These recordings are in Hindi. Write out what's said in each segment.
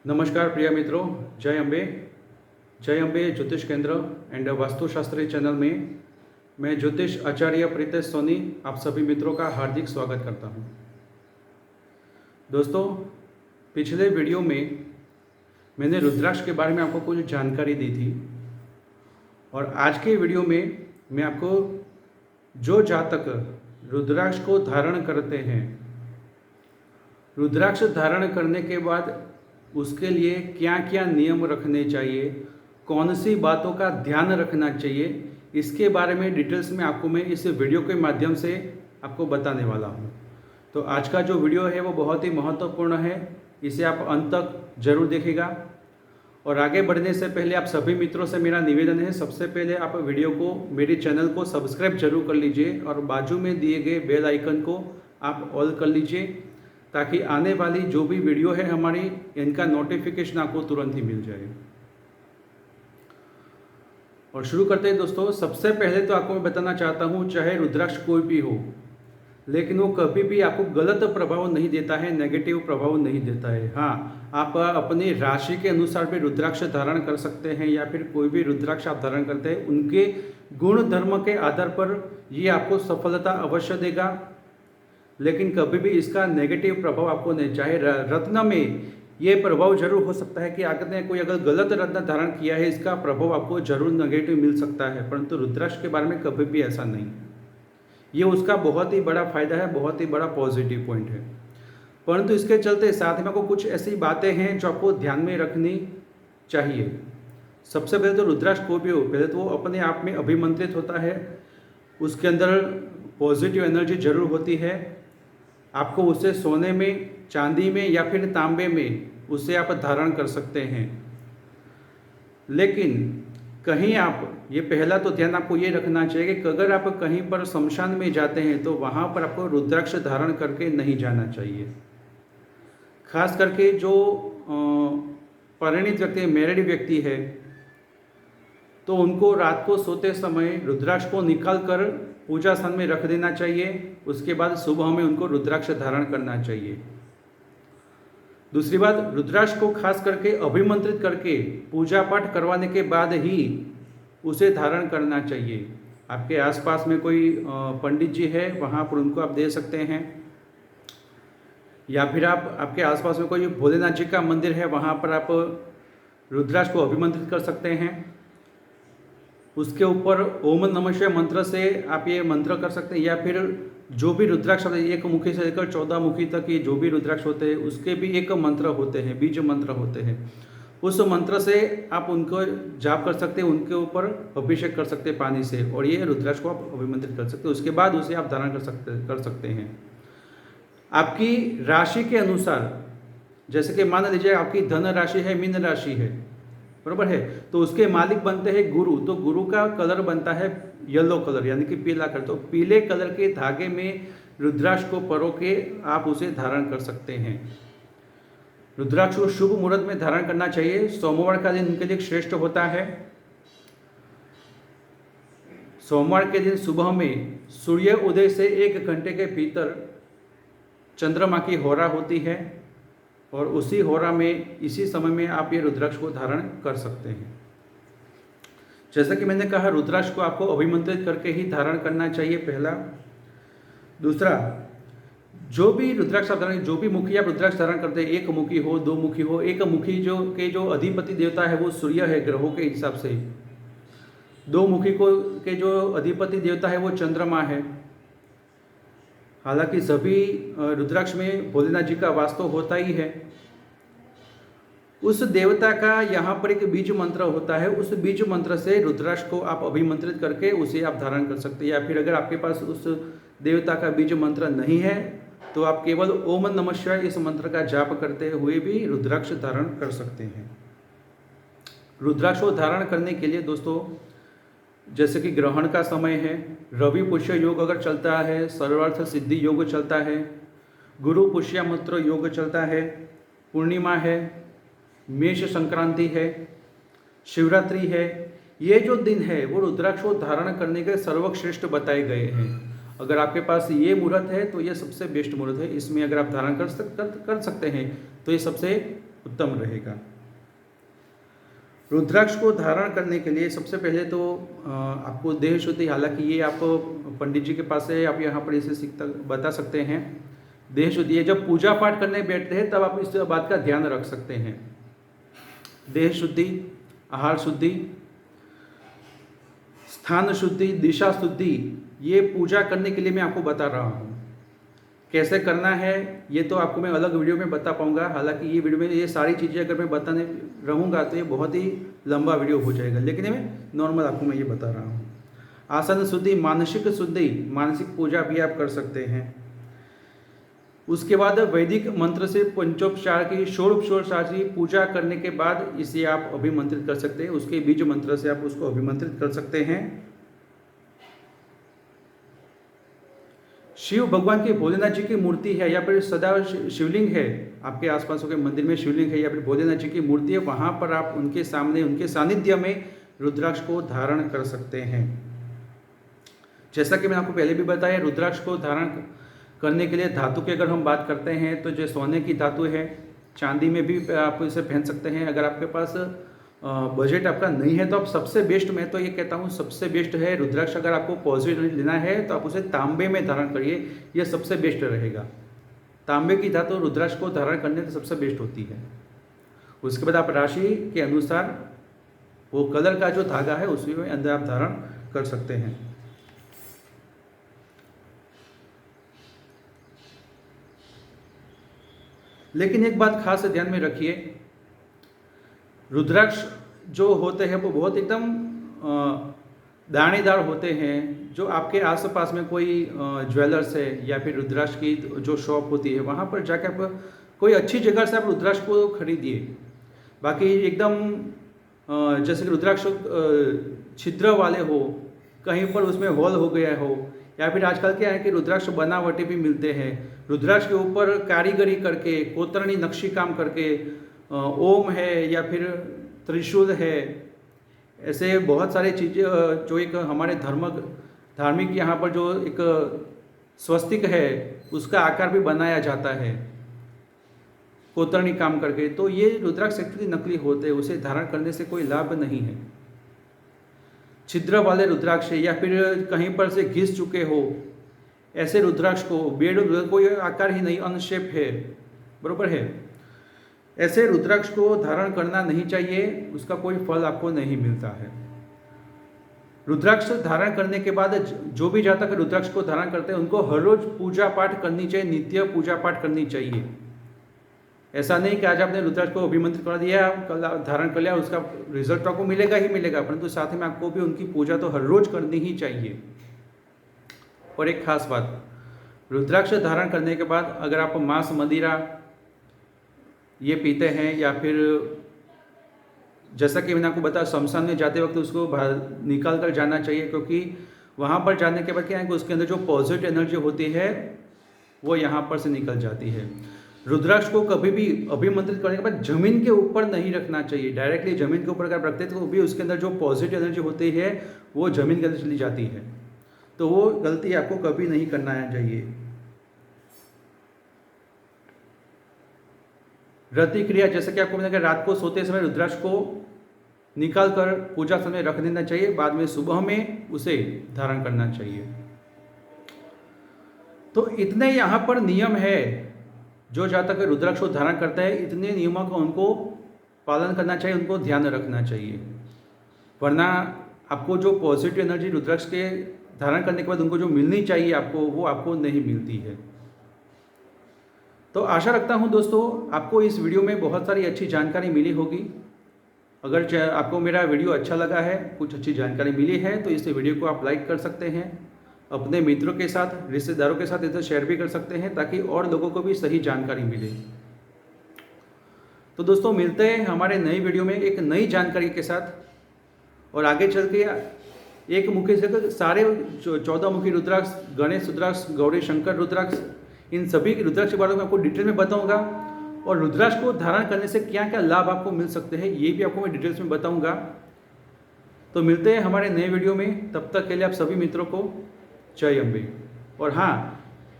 नमस्कार प्रिय मित्रों, जय अम्बे ज्योतिष केंद्र एंड वास्तुशास्त्री चैनल में मैं ज्योतिष आचार्य प्रीतेश सोनी आप सभी मित्रों का हार्दिक स्वागत करता हूं। दोस्तों, पिछले वीडियो में मैंने रुद्राक्ष के बारे में आपको कुछ जानकारी दी थी और आज के वीडियो में मैं आपको जो जातक रुद्राक्ष को धारण करते हैं, रुद्राक्ष धारण करने के बाद उसके लिए क्या क्या नियम रखने चाहिए, कौन सी बातों का ध्यान रखना चाहिए, इसके बारे में डिटेल्स में आपको मैं इस वीडियो के माध्यम से आपको बताने वाला हूं। तो आज का जो वीडियो है वो बहुत ही महत्वपूर्ण है, इसे आप अंत तक जरूर देखिएगा। और आगे बढ़ने से पहले आप सभी मित्रों से मेरा निवेदन है, सबसे पहले आप वीडियो को, मेरे चैनल को सब्सक्राइब जरूर कर लीजिए और बाजू में दिए गए बेल आइकन को आप ऑल कर लीजिए ताकि आने वाली जो भी वीडियो है हमारी, इनका नोटिफिकेशन आपको तुरंत ही मिल जाए। और शुरू करते हैं दोस्तों। सबसे पहले तो आपको मैं बताना चाहता हूँ, चाहे रुद्राक्ष कोई भी हो, लेकिन वो कभी भी आपको गलत प्रभाव नहीं देता है, नेगेटिव प्रभाव नहीं देता है। हाँ, आप अपनी राशि के अनुसार भी रुद्राक्ष धारण कर सकते हैं या फिर कोई भी रुद्राक्ष आप धारण करते हैं, उनके गुण धर्म के आधार पर ये आपको सफलता अवश्य देगा, लेकिन कभी भी इसका नेगेटिव प्रभाव आपको नहीं। चाहे रत्न में ये प्रभाव जरूर हो सकता है कि आपने कोई अगर गलत रत्न धारण किया है, इसका प्रभाव आपको जरूर नेगेटिव मिल सकता है, परंतु रुद्राक्ष के बारे में कभी भी ऐसा नहीं। ये उसका बहुत ही बड़ा फायदा है, बहुत ही बड़ा पॉजिटिव पॉइंट है। परंतु इसके चलते साथ में आपको कुछ ऐसी बातें हैं जो आपको ध्यान में रखनी चाहिए। सबसे पहले तो रुद्राक्ष को भी हो, पहले तो वो अपने आप में अभिमंत्रित होता है, उसके अंदर पॉजिटिव एनर्जी जरूर होती है। आपको उसे सोने में, चांदी में या फिर तांबे में उसे आप धारण कर सकते हैं। लेकिन कहीं आप, ये पहला तो ध्यान आपको ये रखना चाहिए कि अगर आप कहीं पर शमशान में जाते हैं तो वहाँ पर आपको रुद्राक्ष धारण करके नहीं जाना चाहिए। खास करके जो परिणित व्यक्ति, मैरिड व्यक्ति है, तो उनको रात को सोते समय रुद्राक्ष को निकाल कर पूजा स्थान में रख देना चाहिए। उसके बाद सुबह में उनको रुद्राक्ष धारण करना चाहिए। दूसरी बात, रुद्राक्ष को खास करके अभिमंत्रित करके पूजा पाठ करवाने के बाद ही उसे धारण करना चाहिए। आपके आसपास में कोई पंडित जी है, वहाँ पर उनको आप दे सकते हैं, या फिर आप, आपके आसपास में कोई भोलेनाथ जी का मंदिर है, वहाँ पर आप रुद्राक्ष को अभिमंत्रित कर सकते हैं। उसके ऊपर ओम नमः शिवाय मंत्र से आप ये मंत्र कर सकते हैं, या फिर जो भी रुद्राक्ष होते हैं, 1 मुखी से लेकर 14 मुखी तक ये जो भी रुद्राक्ष होते हैं, उसके भी एक मंत्र होते हैं, बीज मंत्र होते हैं। उस मंत्र से आप उनको जाप कर सकते हैं, उनके ऊपर अभिषेक कर सकते हैं पानी से, और ये रुद्राक्ष को आप अभिमंत्रित कर सकते हैं। उसके बाद उसे आप धारण कर सकते हैं। आपकी राशि के अनुसार, जैसे कि मान लीजिए आपकी धन राशि है, मीन राशि है, बरोबर है, तो उसके मालिक बनते हैं गुरु। तो गुरु का कलर बनता है येलो कलर, यानी कि पीला कलर। तो पीले कलर के धागे में रुद्राक्ष को परो के आप उसे धारण कर सकते हैं। रुद्राक्ष को शुभ मुहूर्त में धारण करना चाहिए। सोमवार का दिन उनके लिए श्रेष्ठ होता है। सोमवार के दिन सुबह में सूर्य उदय से 1 घंटे के भीतर चंद्रमा की होरा होती है, और उसी होरा में, इसी समय में आप ये रुद्राक्ष को धारण कर सकते हैं। जैसा कि मैंने कहा, रुद्राक्ष को आपको अभिमंत्रित करके ही धारण करना चाहिए, पहला। दूसरा, जो भी रुद्राक्ष आप धारण, जो भी मुखी आप रुद्राक्ष धारण करते हैं, 1 मुखी हो, 2 मुखी हो, 1 मुखी जो अधिपति देवता है वो सूर्य है ग्रहों के हिसाब से। 2 मुखी के जो अधिपति देवता है वो चंद्रमा है। हालांकि सभी रुद्राक्ष में भोलेनाथ जी का वास तो होता ही है। उस देवता का यहाँ पर एक बीज मंत्र होता है, उस बीज मंत्र से रुद्राक्ष को आप अभिमंत्रित करके उसे आप धारण कर सकते हैं। या फिर अगर आपके पास उस देवता का बीज मंत्र नहीं है तो आप केवल ओम नमः शिवाय इस मंत्र का जाप करते हुए भी रुद्राक्ष धारण कर सकते हैं। रुद्राक्ष को धारण करने के लिए दोस्तों, जैसे कि ग्रहण का समय है, रवि पुष्य योग अगर चलता है, सर्वार्थ सिद्धि योग चलता है, गुरु पुष्य मित्र योग चलता है, पूर्णिमा है, मेष संक्रांति है, शिवरात्रि है, ये जो दिन है वो रुद्राक्ष को धारण करने के सर्वश्रेष्ठ बताए गए हैं। अगर आपके पास ये मुहूर्त है तो ये सबसे बेस्ट मुहूर्त है। इसमें अगर आप धारण कर सकते हैं तो ये सबसे उत्तम रहेगा। रुद्राक्ष को धारण करने के लिए सबसे पहले तो आपको देह शुद्धि, हालांकि ये आप पंडित जी के पास है, आप यहाँ पर इसे बता सकते हैं। देह शुद्धि है, जब पूजा पाठ करने बैठते हैं तब आप इस बात का ध्यान रख सकते हैं। देह शुद्धि, आहार शुद्धि, स्थान शुद्धि, दिशा शुद्धि, ये पूजा करने के लिए मैं आपको बता रहा हूँ। कैसे करना है ये तो आपको मैं अलग वीडियो में बता पाऊंगा। हालांकि ये वीडियो में ये सारी चीज़ें अगर मैं बताने रहूँगा तो ये बहुत ही लंबा वीडियो हो जाएगा, लेकिन मैं नॉर्मल आपको मैं ये बता रहा हूँ। आसन शुद्धि, मानसिक शुद्धि, मानसिक पूजा भी आप कर सकते हैं। उसके बाद वैदिक मंत्र से पंचोपचार की षोडशोपचार की पूजा करने के बाद इसे आप अभिमंत्रित कर सकते हैं। उसके बीज मंत्र से आप उसको अभिमंत्रित कर सकते हैं। शिव भगवान की, भोलेनाथ जी की मूर्ति है या फिर सदा शिवलिंग है, आपके आसपास के मंदिर में शिवलिंग है या फिर भोलेनाथ जी की मूर्ति है, वहाँ पर आप उनके सामने, उनके सानिध्य में रुद्राक्ष को धारण कर सकते हैं। जैसा कि मैंने आपको पहले भी बताया, रुद्राक्ष को धारण करने के लिए धातु की अगर हम बात करते हैं तो जो सोने की धातु है, चांदी में भी आप इसे पहन सकते हैं। अगर आपके पास बजट आपका नहीं है तो आप सबसे बेस्ट, मैं तो ये कहता हूँ सबसे बेस्ट है रुद्राक्ष। अगर आपको पॉजिटिव लेना है तो आप उसे तांबे में धारण करिए, यह सबसे बेस्ट रहेगा। तांबे की धातु रुद्राक्ष को धारण करने से सबसे बेस्ट होती है। उसके बाद आप राशि के अनुसार वो कलर का जो धागा है उसी में अंदर आप धारण कर सकते हैं। लेकिन एक बात खास ध्यान में रखिए, रुद्राक्ष जो होते हैं वो बहुत एकदम दानेदार होते हैं। जो आपके आसपास में कोई ज्वेलर्स है या फिर रुद्राक्ष की जो शॉप होती है, वहाँ पर जाकर आप कोई अच्छी जगह से आप रुद्राक्ष को खरीदिए। बाकी एकदम जैसे कि रुद्राक्ष छिद्र वाले हो, कहीं पर उसमें होल हो गया हो, या फिर आजकल क्या है कि रुद्राक्ष बनावटी भी मिलते हैं। रुद्राक्ष के ऊपर कारीगरी करके, कोतरनी नक्शी काम करके, ओम है या फिर त्रिशूल है, ऐसे बहुत सारी चीज़ें जो एक हमारे धार्मिक यहाँ पर जो एक स्वस्तिक है उसका आकार भी बनाया जाता है कोतरनी काम करके। तो ये रुद्राक्ष एक्चुअली नकली होते हैं, उसे धारण करने से कोई लाभ नहीं है। छिद्र वाले रुद्राक्ष या फिर कहीं पर से घिस चुके हो, ऐसे रुद्राक्ष को, बेड कोई आकार ही नहीं, अनशेप है, बरोबर है, ऐसे रुद्राक्ष को धारण करना नहीं चाहिए, उसका कोई फल आपको नहीं मिलता है। रुद्राक्ष धारण करने के बाद जो भी जातक रुद्राक्ष को धारण करते हैं उनको हर रोज पूजा पाठ करनी चाहिए, नित्य पूजा पाठ करनी चाहिए। ऐसा नहीं कि आज आपने रुद्राक्ष को अभिमंत्रित कर दिया, कल धारण कर लिया, उसका रिजल्ट आपको मिलेगा ही मिलेगा, परंतु साथ में आपको भी उनकी पूजा तो हर रोज करनी ही चाहिए। और एक खास बात, रुद्राक्ष धारण करने के बाद अगर आप मांस मदिरा ये पीते हैं या फिर जैसा कि मैंने आपको बताया शमशान में जाते वक्त उसको निकाल कर जाना चाहिए, क्योंकि वहाँ पर जाने के बाद क्या है कि उसके अंदर जो पॉजिटिव एनर्जी होती है वो यहाँ पर से निकल जाती है। रुद्राक्ष को कभी भी अभिमंत्रित करने के बाद जमीन के ऊपर नहीं रखना चाहिए। डायरेक्टली जमीन के ऊपर अगर रखते तो भी उसके अंदर जो पॉजिटिव एनर्जी होती है वो जमीन के अंदर चली जाती है, तो वो गलती आपको कभी नहीं करना चाहिए। रति क्रिया, जैसे कि आपको मैंने कहा, रात को सोते समय रुद्राक्ष को निकाल कर पूजा समय रख देना चाहिए, बाद में सुबह में उसे धारण करना चाहिए। तो इतने यहाँ पर नियम है, जो जातक रुद्राक्ष को धारण करता है इतने नियमों का उनको पालन करना चाहिए, उनको ध्यान रखना चाहिए, वरना आपको जो पॉजिटिव एनर्जी रुद्राक्ष के धारण करने के बाद उनको जो मिलनी चाहिए आपको, वो आपको नहीं मिलती है। तो आशा रखता हूँ दोस्तों आपको इस वीडियो में बहुत सारी अच्छी जानकारी मिली होगी। अगर आपको मेरा वीडियो अच्छा लगा है, कुछ अच्छी जानकारी मिली है, तो इस वीडियो को आप लाइक कर सकते हैं, अपने मित्रों के साथ, रिश्तेदारों के साथ इसे शेयर भी कर सकते हैं, ताकि और लोगों को भी सही जानकारी मिले। तो दोस्तों मिलते हैं हमारे नई वीडियो में एक नई जानकारी के साथ, और आगे चल के एक मुखी से सारे 14 मुखी रुद्राक्ष, गणेश रुद्राक्ष, गौरी शंकर रुद्राक्ष, इन सभी रुद्राक्ष के बारे में आपको डिटेल में बताऊंगा, और रुद्राक्ष को धारण करने से क्या क्या लाभ आपको मिल सकते हैं ये भी आपको मैं डिटेल्स में बताऊंगा। तो मिलते हैं हमारे नए वीडियो में, तब तक के लिए आप सभी मित्रों को जय अम्बे। और हाँ,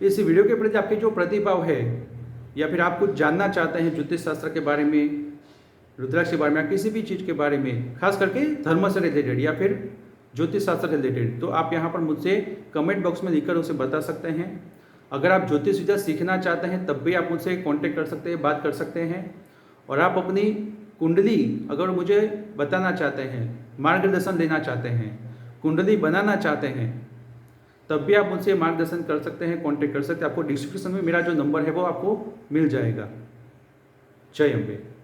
इस वीडियो के प्रति आपके जो प्रतिभाव है या फिर आप कुछ जानना चाहते हैं ज्योतिष शास्त्र के बारे में, रुद्राक्ष के बारे में, या किसी भी चीज़ के बारे में, खास करके धर्म से रिलेटेड या फिर ज्योतिष शास्त्र से रिलेटेड, तो आप यहाँ पर मुझसे कमेंट बॉक्स में लिखकर उसे बता सकते हैं। अगर आप ज्योतिष विद्या सीखना चाहते हैं तब भी आप मुझसे कांटेक्ट कर सकते हैं, बात कर सकते हैं। और आप अपनी कुंडली अगर मुझे बताना चाहते हैं, मार्गदर्शन लेना चाहते हैं, कुंडली बनाना चाहते हैं, तब भी आप मुझसे मार्गदर्शन कर सकते हैं, कांटेक्ट कर सकते हैं। आपको डिस्क्रिप्शन में मेरा जो नंबर है वो आपको मिल जाएगा। जय अम्बे।